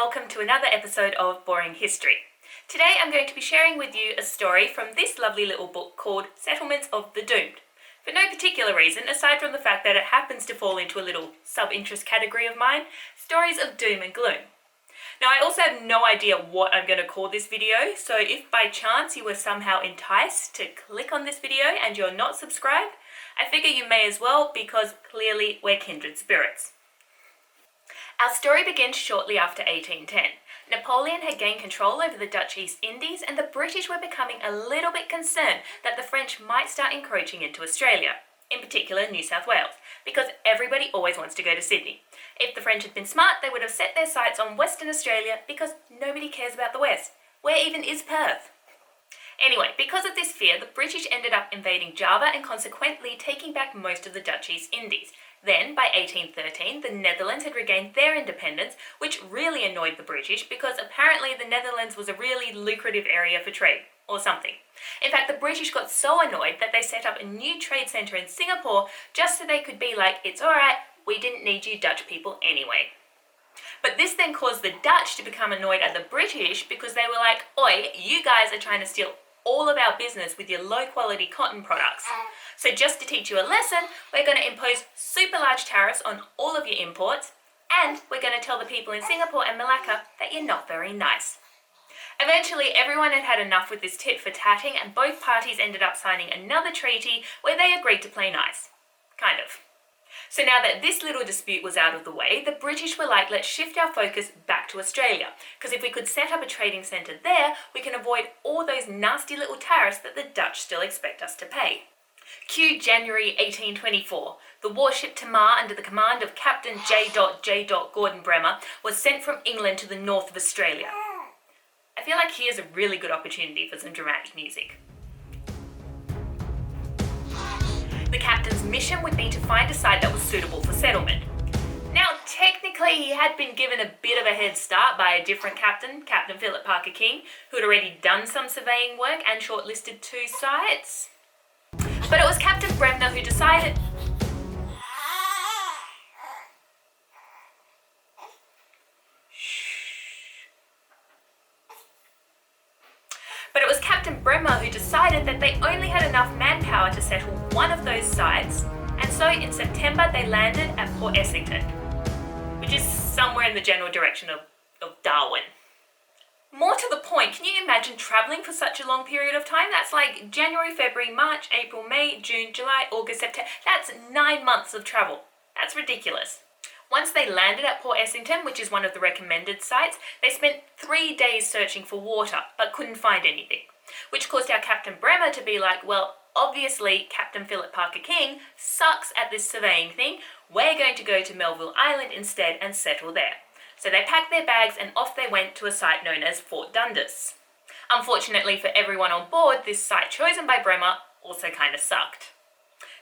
welcome to another episode of Boring History. Today I'm going to be sharing with you a story from this lovely little book called Settlements of the Doomed. For no particular reason, aside from the fact that it happens to fall into a little sub-interest category of mine, stories of doom and gloom. Now I also have no idea what I'm going to call this video, so if by chance you were somehow enticed to click on this video and you're not subscribed, I figure you may as well because clearly we're kindred spirits. Our story begins shortly after 1810. Napoleon had gained control over the Dutch East Indies and the British were becoming a little bit concerned that the French might start encroaching into Australia, in particular New South Wales, because everybody always wants to go to Sydney. If the French had been smart, they would have set their sights on Western Australia because nobody cares about the West. Where even is Perth? Anyway, because of this fear, the British ended up invading Java and consequently taking back most of the Dutch East Indies. Then, by 1813, the Netherlands had regained their independence, which really annoyed the British because apparently the Netherlands was a really lucrative area for trade, or something. In fact, the British got so annoyed that they set up a new trade centre in Singapore just so they could be like, it's alright, we didn't need you Dutch people anyway. But this then caused the Dutch to become annoyed at the British because they were like, oi, you guys are trying to steal all of our business with your low quality cotton products. So just to teach you a lesson, we're going to impose super large tariffs on all of your imports, and we're going to tell the people in Singapore and Malacca that you're not very nice. Eventually, everyone had had enough with this tit for tatting, and both parties ended up signing another treaty where they agreed to play nice. Kind of. So now that this little dispute was out of the way, the British were like, let's shift our focus back to Australia, because if we could set up a trading centre there, we can avoid all those nasty little tariffs that the Dutch still expect us to pay. Cue January 1824. The warship Tamar, under the command of Captain J. Gordon Bremer, was sent from England to the north of Australia. I feel like here's a really good opportunity for some dramatic music. The captain's mission would be to find a site that was suitable for settlement. Now, technically, he had been given a bit of a head start by a different captain, Captain Philip Parker King, who had already done some surveying work and shortlisted 2 sites. But it was Captain Bremner who decided... that they only had enough manpower to settle one of those sites, and so in September they landed at Port Essington, which is somewhere in the general direction of Darwin. More to the point, can you imagine travelling for such a long period of time? That's like January, February, March, April, May, June, July, August, September. That's 9 months of travel. That's ridiculous. Once they landed at Port Essington, which is one of the recommended sites, they spent 3 days searching for water, but couldn't find anything, which caused our Captain Bremer to be like, well, obviously Captain Philip Parker King sucks at this surveying thing. We're going to go to Melville Island instead and settle there. So they packed their bags and off they went to a site known as Fort Dundas. Unfortunately for everyone on board, this site chosen by Bremer also kind of sucked.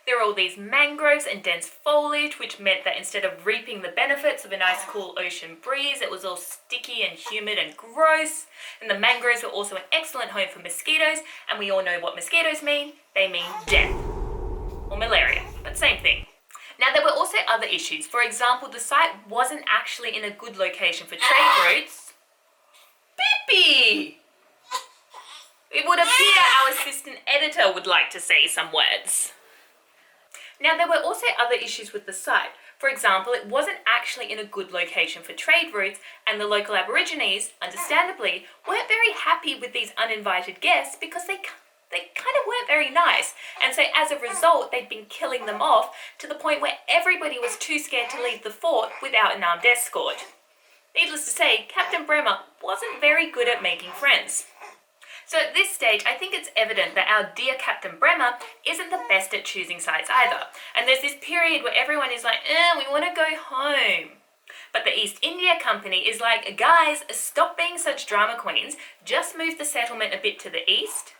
There were all these mangroves and dense foliage, which meant that instead of reaping the benefits of a nice cool ocean breeze, it was all sticky and humid and gross. And the mangroves were also an excellent home for mosquitoes, and we all know what mosquitoes mean. They mean death. Or malaria, but same thing. Now there were also other issues. For example, the site wasn't actually in a good location for trade routes. Pippi! It would appear our assistant editor would like to say some words. Now, there were also other issues with the site. For example, it wasn't actually in a good location for trade routes, and the local Aborigines, understandably, weren't very happy with these uninvited guests because they kind of weren't very nice. And so as a result, they'd been killing them off to the point where everybody was too scared to leave the fort without an armed escort. Needless to say, Captain Bremer wasn't very good at making friends. So at this stage, I think it's evident that our dear Captain Bremer isn't the best at choosing sites either. And there's this period where everyone is like, we want to go home. But the East India Company is like, guys, stop being such drama queens. Just move the settlement a bit to the east.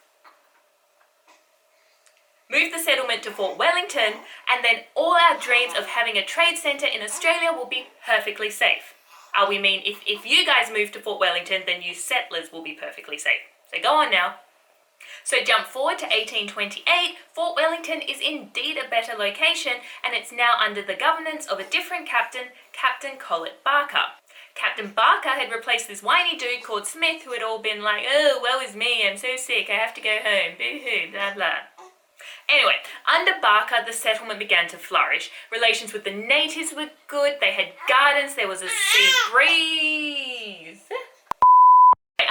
Move the settlement to Fort Wellington, and then all our dreams of having a trade centre in Australia will be perfectly safe. We mean, if you guys move to Fort Wellington, then you settlers will be perfectly safe. So go on now. So jump forward to 1828, Fort Wellington is indeed a better location, and it's now under the governance of a different captain, Captain Collett Barker. Captain Barker had replaced this whiny dude called Smith who had all been like, oh, woe is me, I'm so sick, I have to go home, boo-hoo, blah blah. Anyway, under Barker, the settlement began to flourish. Relations with the natives were good, they had gardens, there was a sea breeze.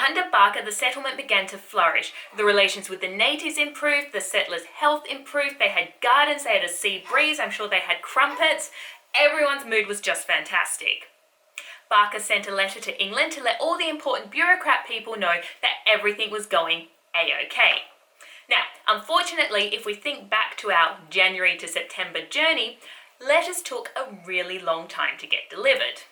Under Barker, the settlement began to flourish. The relations with the natives improved, the settlers' health improved, they had gardens, they had a sea breeze, I'm sure they had crumpets. Everyone's mood was just fantastic. Barker sent a letter to England to let all the important bureaucrat people know that everything was going a-okay. Now, unfortunately, if we think back to our January to September journey, letters took a really long time to get delivered.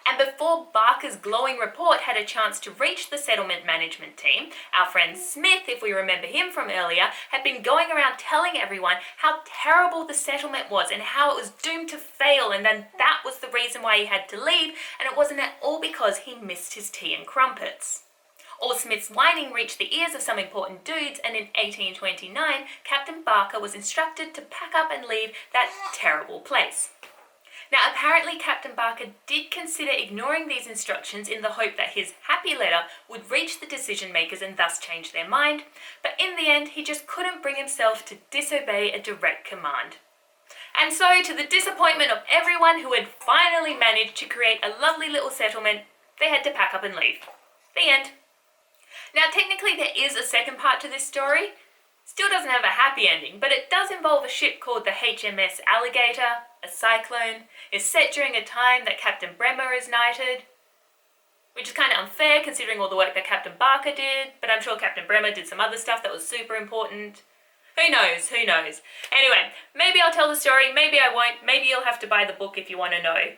And before Barker's glowing report had a chance to reach the settlement management team, our friend Smith, if we remember him from earlier, had been going around telling everyone how terrible the settlement was and how it was doomed to fail, and then that was the reason why he had to leave, and it wasn't at all because he missed his tea and crumpets. All Smith's whining reached the ears of some important dudes, and in 1829, Captain Barker was instructed to pack up and leave that terrible place. Now, apparently Captain Barker did consider ignoring these instructions in the hope that his happy letter would reach the decision makers and thus change their mind, but in the end he just couldn't bring himself to disobey a direct command. And so, to the disappointment of everyone who had finally managed to create a lovely little settlement, they had to pack up and leave. The end. Now, technically there is a second part to this story. Still doesn't have a happy ending, but it does involve a ship called the HMS Alligator, a cyclone. It's set during a time that Captain Bremer is knighted, which is kind of unfair considering all the work that Captain Barker did, but I'm sure Captain Bremer did some other stuff that was super important. Who knows, who knows. Anyway, maybe I'll tell the story, maybe I won't, maybe you'll have to buy the book if you want to know.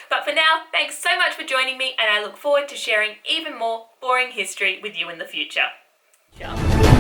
But for now, thanks so much for joining me, and I look forward to sharing even more boring history with you in the future. Ciao.